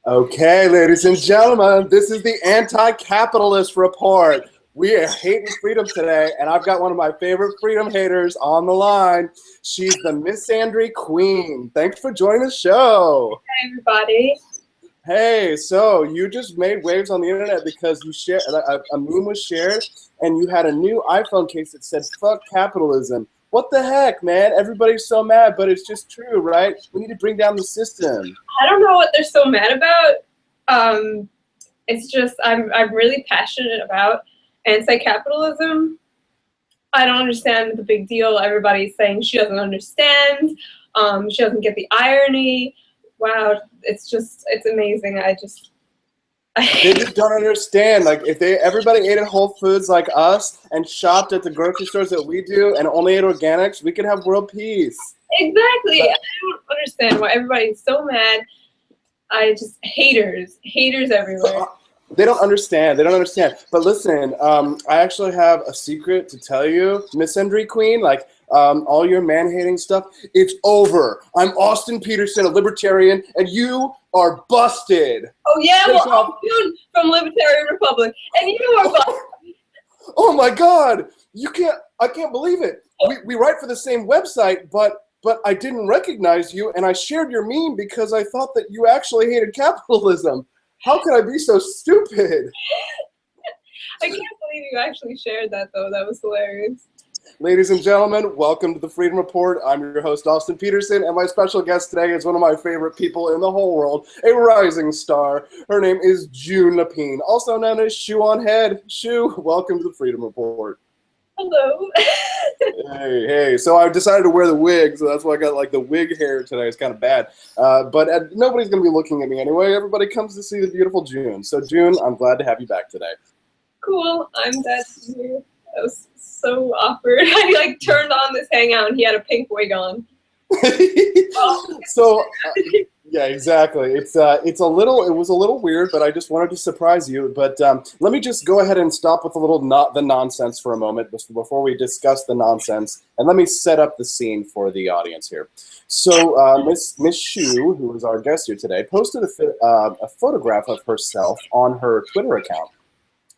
Okay, ladies and gentlemen, this is the anti-capitalist report. We are hating freedom today, and I've got one of my favorite freedom haters on the line. She's the Misandry Queen. Thanks for joining the show. Hi, everybody. Hey, so you just made waves on the internet because you shared a meme was shared, and you had a new iPhone case that said "fuck capitalism." What the heck, man? Everybody's so mad, but it's just true, right? We need to bring down the system. I don't know what they're so mad about. It's just I'm really passionate about anti-capitalism. I don't understand the big deal. Everybody's saying she doesn't understand. She doesn't get the irony. Wow, it's amazing. They just don't understand. Like, if everybody ate at Whole Foods like us and shopped at the grocery stores that we do and only ate organics, we could have world peace. Exactly. I don't understand why everybody's so mad. Haters everywhere. They don't understand. They don't understand. But listen, I actually have a secret to tell you, Misandry Queen. Like, all your man-hating stuff, it's over. I'm Austin Peterson, a libertarian, and you are busted. Oh yeah, I'm June from Libertarian Republic, and you are busted. Oh my God! I can't believe it. We write for the same website, but I didn't recognize you, and I shared your meme because I thought that you actually hated capitalism. How could I be so stupid? I can't believe you actually shared that, though. That was hilarious. Ladies and gentlemen, welcome to the Freedom Report. I'm your host, Austin Peterson, and my special guest today is one of my favorite people in the whole world, a rising star. Her name is June Lapine, also known as Shoe on Head. Shoe, welcome to the Freedom Report. Hello. Hey. So I decided to wear the wig, so that's why I got like the wig hair today. It's kind of bad. But nobody's going to be looking at me anyway. Everybody comes to see the beautiful June. So June, I'm glad to have you back today. Cool. I'm glad to be here. That was so awkward. I turned on this hangout and he had a pink wig on. So yeah, exactly. It was a little weird, but I just wanted to surprise you. But let me just go ahead and stop with the nonsense for a moment before we discuss the nonsense, and let me set up the scene for the audience here. So Miss Shu, who is our guest here today, posted a photograph of herself on her Twitter account,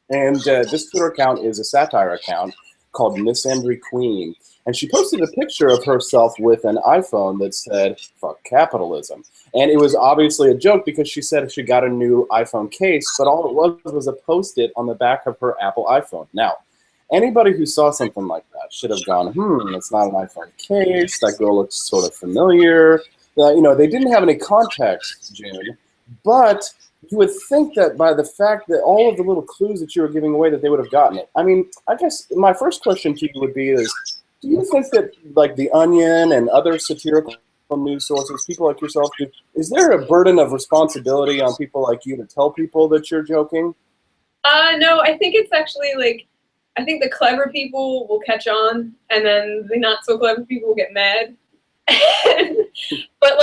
and this Twitter account is a satire account called Misandry Queen. And she posted a picture of herself with an iPhone that said, "fuck capitalism." And it was obviously a joke because she said she got a new iPhone case, but all it was a Post-it on the back of her Apple iPhone. Now, anybody who saw something like that should have gone, it's not an iPhone case. That girl looks sort of familiar. They didn't have any context, June, but you would think that by the fact that all of the little clues that you were giving away that they would have gotten it. I mean, I guess my first question to you would be do you think that, like, The Onion and other satirical news sources, people like yourself, is there a burden of responsibility on people like you to tell people that you're joking? No, I think it's actually I think the clever people will catch on, and then the not so clever people will get mad. But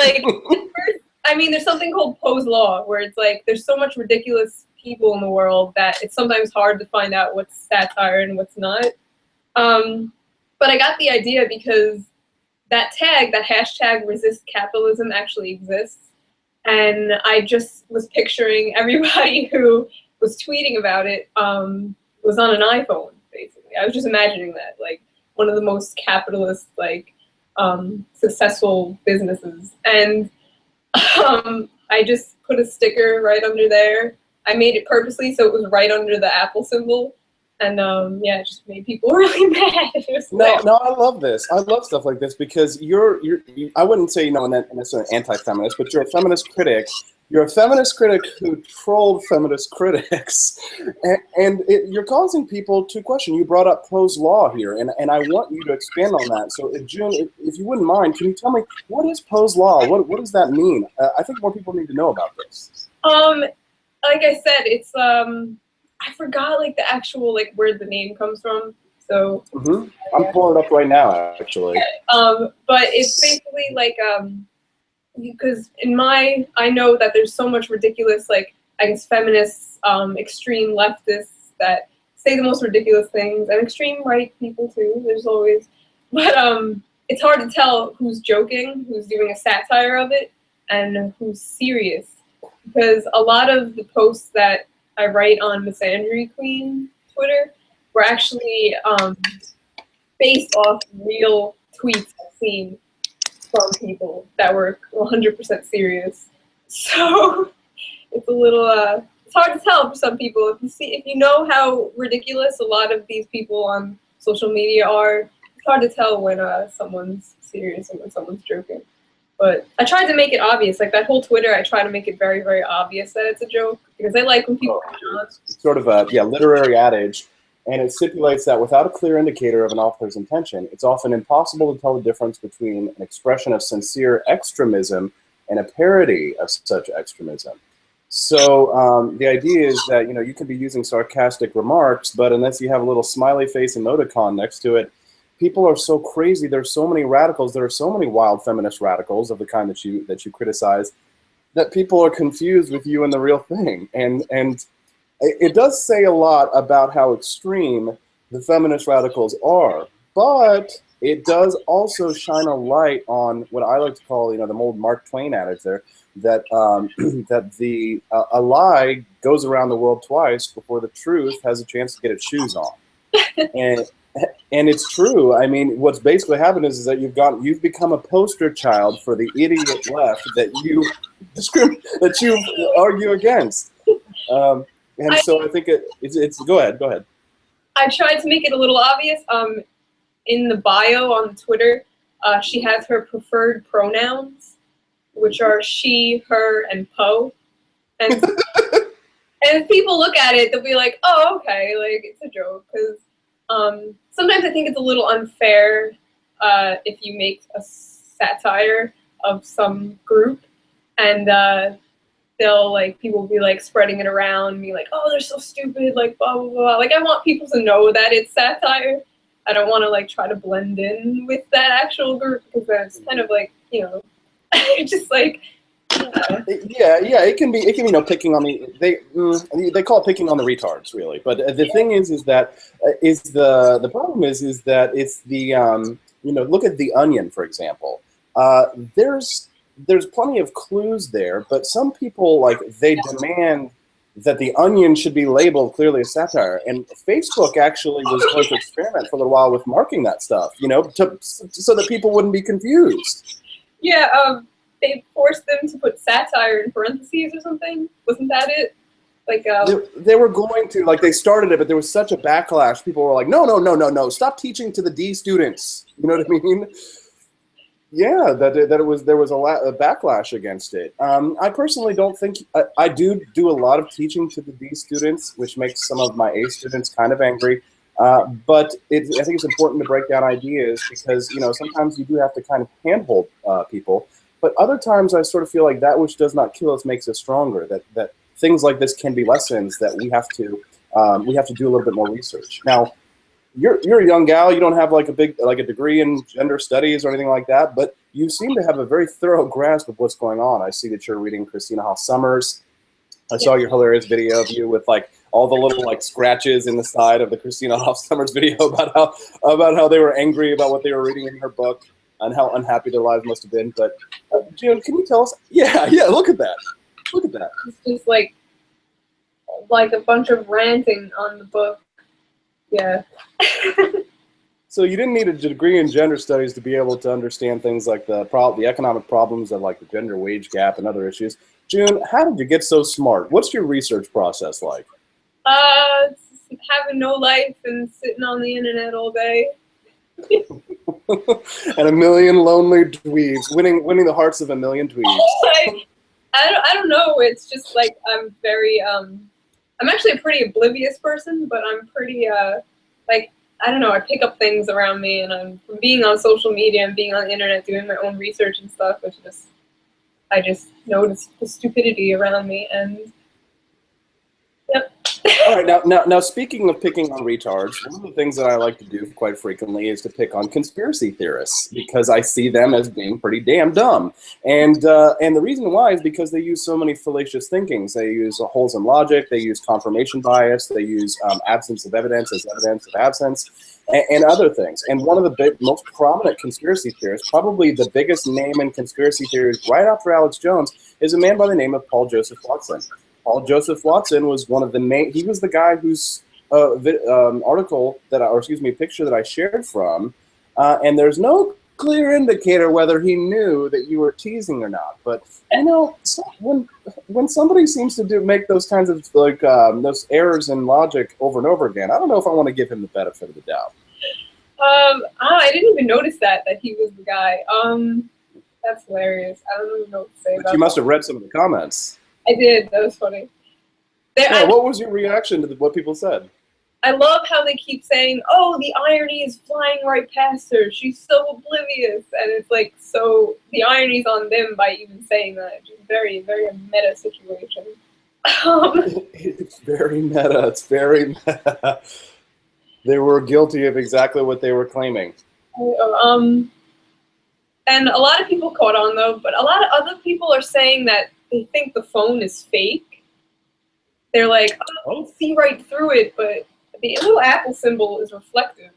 there's something called Poe's Law, where it's there's so much ridiculous people in the world that it's sometimes hard to find out what's satire and what's not. But I got the idea because that hashtag resist capitalism actually exists. And I just was picturing everybody who was tweeting about it was on an iPhone, basically. I was just imagining that, one of the most capitalist, successful businesses. And I just put a sticker right under there. I made it purposely so it was right under the Apple symbol. And it just made people really mad. No, I love this. I love stuff like this because I wouldn't say necessarily anti-feminist, but you're a feminist critic. You're a feminist critic who trolled feminist critics, and you're causing people to question. You brought up Poe's Law here, and I want you to expand on that. So, June, if you wouldn't mind, can you tell me what is Poe's Law? What does that mean? I think more people need to know about this. Like I said, it's I forgot the actual where the name comes from. So I'm pulling it up right now, actually. But it's basically because I know that there's so much ridiculous feminists, extreme leftists that say the most ridiculous things, and extreme right people too. There's always, but it's hard to tell who's joking, who's doing a satire of it, and who's serious. because a lot of the posts that I write on Misandry Queen Twitter were actually based off real tweets I've seen from people that were 100% serious. So it's a little it's hard to tell for some people. If you know how ridiculous a lot of these people on social media are, it's hard to tell when someone's serious and when someone's joking. But I tried to make it obvious, like that whole Twitter. I try to make it very, very obvious that it's a joke because I like when people. It's sort of a literary adage, and it stipulates that without a clear indicator of an author's intention, it's often impossible to tell the difference between an expression of sincere extremism and a parody of such extremism. So the idea is that you can be using sarcastic remarks, but unless you have a little smiley face emoticon next to it, people are so crazy. There's so many radicals. There are so many wild feminist radicals of the kind that you criticize, that people are confused with you and the real thing. And it does say a lot about how extreme the feminist radicals are, but it does also shine a light on what I like to call, the old Mark Twain adage there, that a lie goes around the world twice before the truth has a chance to get its shoes on. And it's true. I mean, what's basically happened is that you've become a poster child for the idiot left that you argue against. So I think it's go ahead. I tried to make it a little obvious. In the bio on Twitter, she has her preferred pronouns, which are she, her, and po. And and if people look at it, they'll be like, "Oh, okay, like it's a joke." Because sometimes I think it's a little unfair if you make a satire of some group, and people will be like spreading it around, be like, "Oh, they're so stupid," like blah blah blah. Like I want people to know that it's satire. I don't want to like try to blend in with that actual group because that's kind of like just like. Yeah, it can be picking on they call it picking on the retards, really. But the thing is that the problem is that it's the look at The Onion, for example. There's plenty of clues there, but some people they demand that The Onion should be labeled clearly as satire, and Facebook actually was going to experiment for a little while with marking that stuff, so that people wouldn't be confused. Yeah. They forced them to put satire in parentheses or something. Wasn't that it? They were going to, they started it, but there was such a backlash. People were like, no, stop teaching to the D students. You know what I mean? Yeah, there was a backlash against it. I personally don't think I do a lot of teaching to the D students, which makes some of my A students kind of angry. But I think it's important to break down ideas because sometimes you do have to kind of handhold people. But other times I sort of feel like that which does not kill us makes us stronger. That things like this can be lessons that we have to do a little bit more research. Now, you're a young gal. You don't have a degree in gender studies or anything like that, but you seem to have a very thorough grasp of what's going on. I see that you're reading Christina Hoff Sommers. I saw your hilarious video of you with all the little scratches in the side of the Christina Hoff Sommers video about how they were angry about what they were reading in her book and how unhappy their lives must have been. But June, can you tell us? Yeah, look at that. Look at that. It's just like a bunch of ranting on the book. Yeah. So you didn't need a degree in gender studies to be able to understand things like the economic problems of the gender wage gap and other issues. June, how did you get so smart? What's your research process like? Having no life and sitting on the internet all day. And a million lonely dweebs, winning the hearts of a million dweebs. I don't know. It's just I'm very I'm actually a pretty oblivious person, but I'm pretty I don't know. I pick up things around me, and I'm from being on social media and being on the internet, doing my own research and stuff. I just notice the stupidity around me, and yep. All right, now, speaking of picking on retards, one of the things that I like to do quite frequently is to pick on conspiracy theorists because I see them as being pretty damn dumb, and the reason why is because they use so many fallacious thinkings. They use holes in logic, they use confirmation bias, they use absence of evidence as evidence of absence, and other things. And one of the most prominent conspiracy theorists, probably the biggest name in conspiracy theories, right after Alex Jones, is a man by the name of Paul Joseph Watson. Paul Joseph Watson was one of the main. He was the guy whose article that, picture that I shared from, and there's no clear indicator whether he knew that you were teasing or not. But when somebody seems to make those kinds of those errors in logic over and over again, I don't know if I want to give him the benefit of the doubt. I didn't even notice that he was the guy. That's hilarious. I don't even know what to say about that. You must have read some of the comments. I did. That was funny. What was your reaction to what people said? I love how they keep saying, "Oh, the irony is flying right past her. She's so oblivious," and it's like, so the irony's on them by even saying that. It's very, very a meta situation. It's very meta. It's very meta. They were guilty of exactly what they were claiming. And a lot of people caught on though, but a lot of other people are saying that they think the phone is fake. They're like, "Oh, you see right through it," but the little apple symbol is reflective.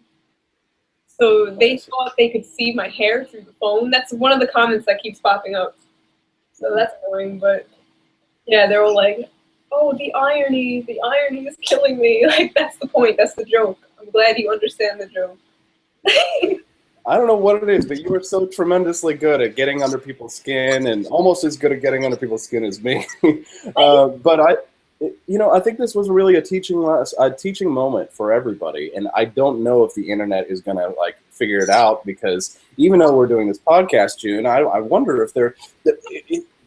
So they thought they could see my hair through the phone. That's one of the comments that keeps popping up. So that's annoying, but yeah, they're all like, "Oh, the irony is killing me." Like, that's the point, that's the joke. I'm glad you understand the joke. I don't know what it is, but you are so tremendously good at getting under people's skin, and almost as good at getting under people's skin as me. But I think this was really a teaching moment for everybody, and I don't know if the internet is going to figure it out, because even though we're doing this podcast, June, I wonder if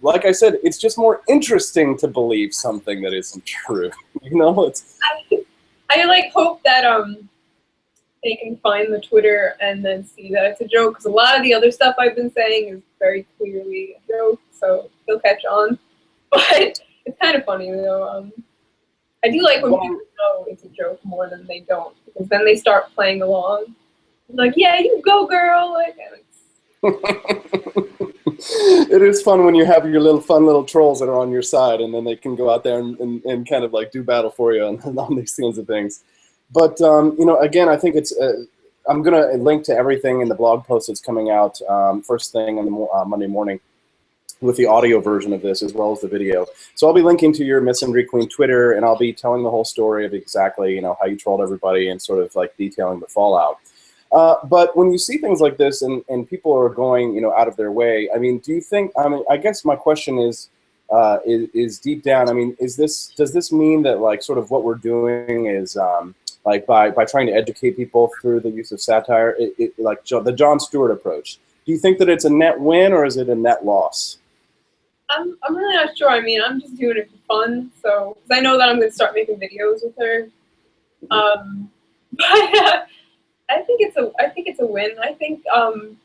like I said, it's just more interesting to believe something that isn't true. I hope that they can find the Twitter and then see that it's a joke, because a lot of the other stuff I've been saying is very clearly a joke, so they'll catch on. But it's kind of funny, though. I do like when people know it's a joke more than they don't, because then they start playing along. Like, "Yeah, you go, girl!" It is fun when you have your fun little trolls that are on your side, and then they can go out there and kind of do battle for you on these kinds of things. But again, I think it's. I'm gonna link to everything in the blog post that's coming out first thing on the Monday morning, with the audio version of this as well as the video. So I'll be linking to your Miss Indri Queen Twitter, and I'll be telling the whole story of exactly how you trolled everybody and sort of detailing the fallout. But when you see things like this and people are going out of their way, I mean, do you think? I guess my question is deep down. I mean, does this mean that sort of what we're doing is by trying to educate people through the use of satire, the Jon Stewart approach? Do you think that it's a net win or is it a net loss? I'm really not sure. I mean, I'm just doing it for fun, so because I know that I'm going to start making videos with her. But I think it's a win. I think the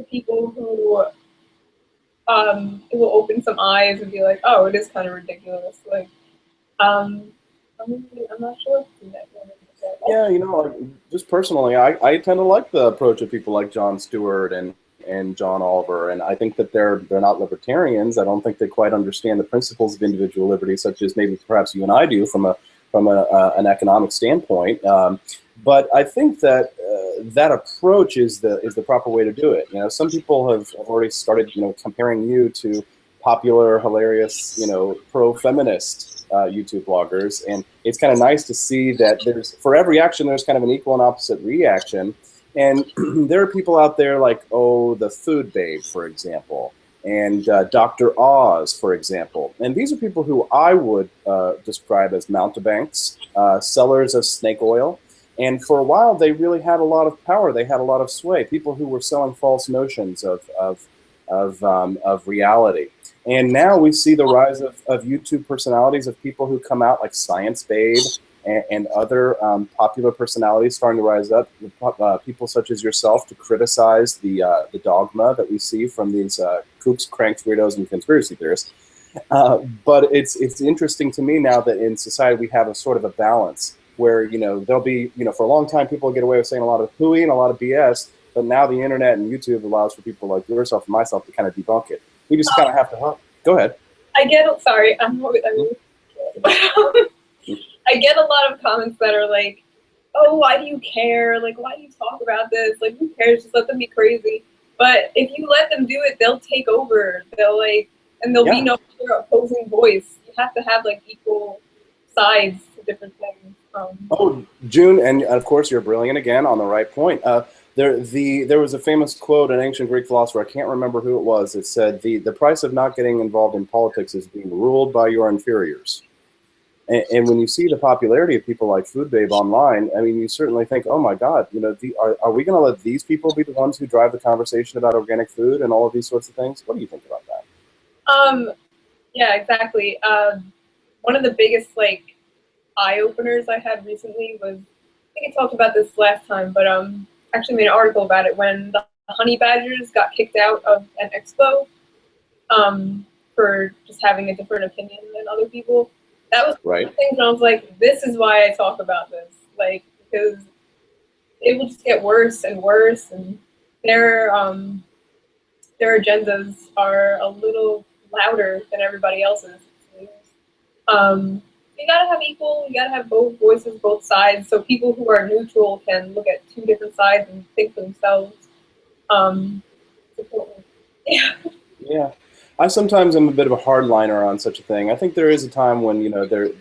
people who it will open some eyes and be like, "Oh, it is kind of ridiculous." I'm not sure if it's a net win. Yeah, just personally, I tend to like the approach of people like Jon Stewart and John Oliver, and I think that they're not libertarians. I don't think they quite understand the principles of individual liberty, such as maybe perhaps you and I do from an economic standpoint. But I think that that approach is the proper way to do it. Some people have already started comparing you to popular, hilarious, pro-feminist YouTube bloggers, and it's kind of nice to see that for every action there's kind of an equal and opposite reaction. And there are people out there like, the Food Babe, for example, and Dr. Oz, for example. And these are people who I would describe as mountebanks, sellers of snake oil. And for a while, they really had a lot of power. They had a lot of sway. People who were selling false notions of reality. And now we see the rise of YouTube personalities, of people who come out like Science Babe and other popular personalities starting to rise up, people such as yourself, to criticize the dogma that we see from these kooks, cranks, weirdos, and conspiracy theorists. But it's interesting to me now that in society we have a sort of a balance where, there'll be, for a long time people get away with saying a lot of hooey and a lot of BS, but now the internet and YouTube allows for people like yourself and myself to kind of debunk it. We just kind of have to, go ahead. I get, sorry, I get a lot of comments that are like, oh, why do you care? Like, why do you talk about this? Like, who cares? Just let them be crazy. But if you let them do it, they'll take over. And there'll be no other opposing voice. You have to have like equal sides to different things. Oh, June, and of course you're brilliant again on the right point. There was a famous quote, an ancient Greek philosopher, I can't remember who it was, it said, the price of not getting involved in politics is being ruled by your inferiors. And when you see the popularity of people like Food Babe online, I mean, you certainly think, oh my God, are we going to let these people be the ones who drive the conversation about organic food and all of these sorts of things? What do you think about that? Yeah, exactly. One of the biggest eye openers I had recently was, I think I talked about this last time, but actually made an article about it when the honey badgers got kicked out of an expo for just having a different opinion than other people. That was one of the things, and I was like, this is why I talk about this, because it will just get worse and worse, and their agendas are a little louder than everybody else's. You gotta have equal, you gotta have both voices, both sides, so people who are neutral can look at two different sides and think for themselves. Yeah. Yeah. I sometimes am a bit of a hardliner on such a thing. I think there is a time when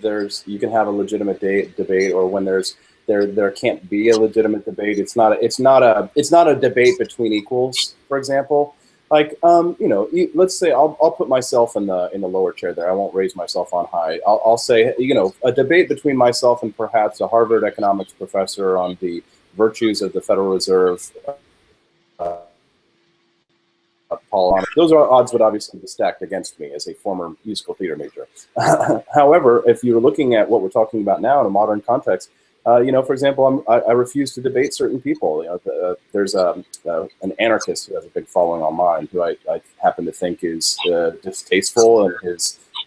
there's you can have a legitimate debate, or when there can't be a legitimate debate. It's not a debate between equals, for example. Like let's say I'll put myself in the lower chair there. I won't raise myself on high. I'll say a debate between myself and perhaps a Harvard economics professor on the virtues of the Federal Reserve. Those odds would obviously be stacked against me as a former musical theater major. However, if you're looking at what we're talking about now in a modern context, for example, I refuse to debate certain people. There's an anarchist who has a big following online who I happen to think is distasteful, and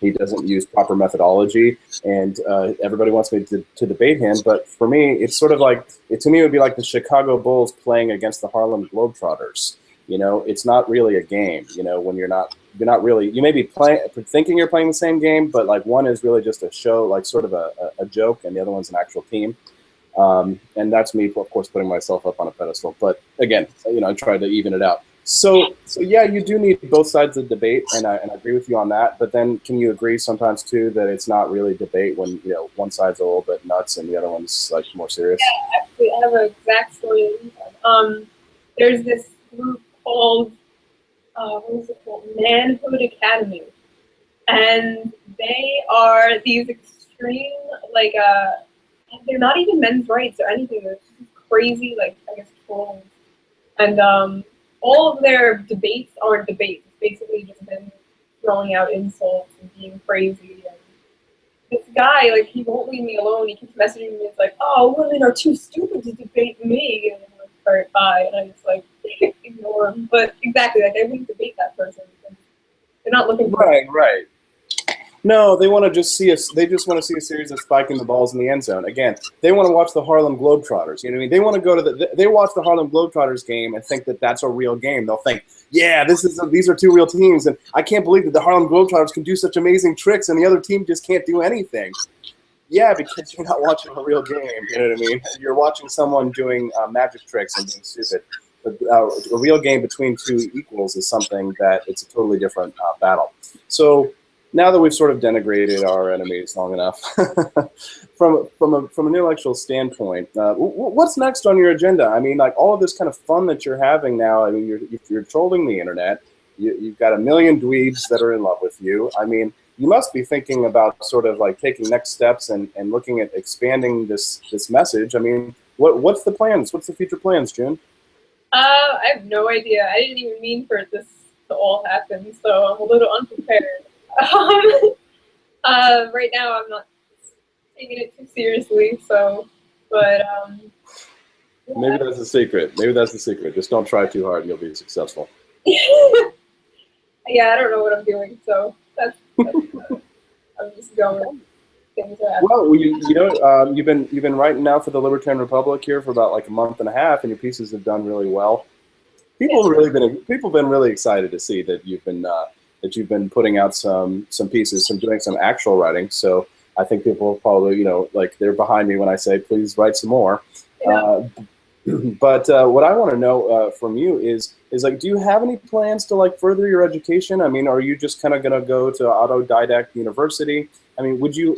he doesn't use proper methodology, and everybody wants me to debate him. But for me, it's sort of like, to me, it would be like the Chicago Bulls playing against the Harlem Globetrotters. It's not really a game, when you're not really, you may be thinking you're playing the same game, but like one is really just a show, like sort of a joke, and the other one's an actual team. And that's me, of course, putting myself up on a pedestal. But again, I try to even it out. So yeah, you do need both sides of the debate, and I agree with you on that. But then can you agree sometimes too that it's not really debate when, one side's a little bit nuts and the other one's like more serious? Yeah, actually, I have an exact story. There's this group called, what is it called? Manhood Academy. And they are these extreme, they're not even men's rights or anything. They're just crazy, I guess, trolls. And all of their debates aren't debates. It's basically just them throwing out insults and being crazy. And this guy, he won't leave me alone. He keeps messaging me. It's like, oh, women are too stupid to debate me. And I'm like, all right, bye. And I just ignore him. But exactly, I wouldn't debate that person. They're not looking for right. No, they want to just see us. They just want to see a series of spiking the balls in the end zone. Again, they want to watch the Harlem Globetrotters. You know what I mean? They want to go to they watch the Harlem Globetrotters game and think that that's a real game. They'll think, yeah, these are two real teams, and I can't believe that the Harlem Globetrotters can do such amazing tricks, and the other team just can't do anything. Yeah, because you're not watching a real game. You know what I mean? You're watching someone doing magic tricks and being stupid. But a real game between two equals is something that it's a totally different battle. So now that we've sort of denigrated our enemies long enough, from an intellectual standpoint, what's next on your agenda? I mean, all of this kind of fun that you're having now. I mean, you're trolling the internet. You've got a million dweebs that are in love with you. I mean, you must be thinking about sort of taking next steps and looking at expanding this message. I mean, what's the plans? What's the future plans, June? I have no idea. I didn't even mean for this to all happen, so I'm a little unprepared. Right now, I'm not taking it too seriously. So, but maybe that's the secret. Maybe that's the secret. Just don't try too hard, and you'll be successful. Yeah, I don't know what I'm doing, so I'm just going. Things are happening. Well, you've been writing now for the Libertarian Republic here for about like a month and a half, and your pieces have done really well. People have been really excited to see that you've been putting out some pieces, some doing some actual writing. So I think people will probably, like they're behind me when I say please write some more. Yeah. But what I want to know from you is like, do you have any plans to like further your education? I mean, are you just kind of going to go to autodidact university? I mean, would you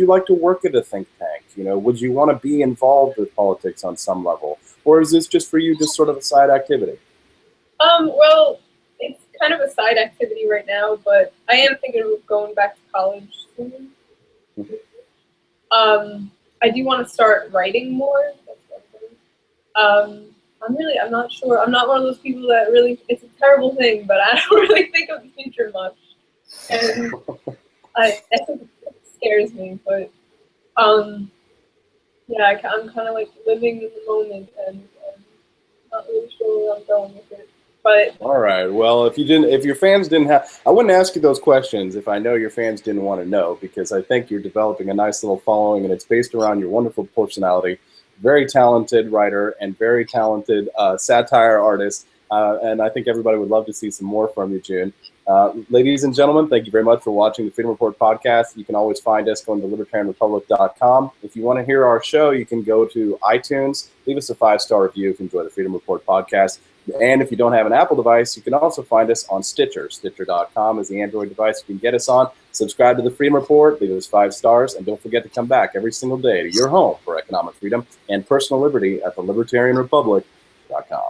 like to work at a think tank? Would you want to be involved with politics on some level, or is this just for you, just sort of a side activity? Well, it's kind of a side activity right now, but I am thinking of going back to college soon. I do want to start writing more. That's one thing. I'm not sure. I'm not one of those people that really, it's a terrible thing, but I don't really think of the future much. And I think it scares me, but yeah, I'm kind of like living in the moment and not really sure where I'm going with it. But All right. Well, if your fans didn't have, I wouldn't ask you those questions if I know your fans didn't want to know, because I think you're developing a nice little following, and it's based around your wonderful personality, very talented writer, and very talented satire artist. And I think everybody would love to see some more from you, June. Ladies and gentlemen, thank you very much for watching the Freedom Report podcast. You can always find us going to libertarianrepublic.com. If you want to hear our show, you can go to iTunes, leave us a 5-star review if you enjoy the Freedom Report podcast. And if you don't have an Apple device, you can also find us on Stitcher. Stitcher.com is the Android device you can get us on. Subscribe to the Freedom Report, leave us 5 stars, and don't forget to come back every single day to your home for economic freedom and personal liberty at the libertarianrepublic.com.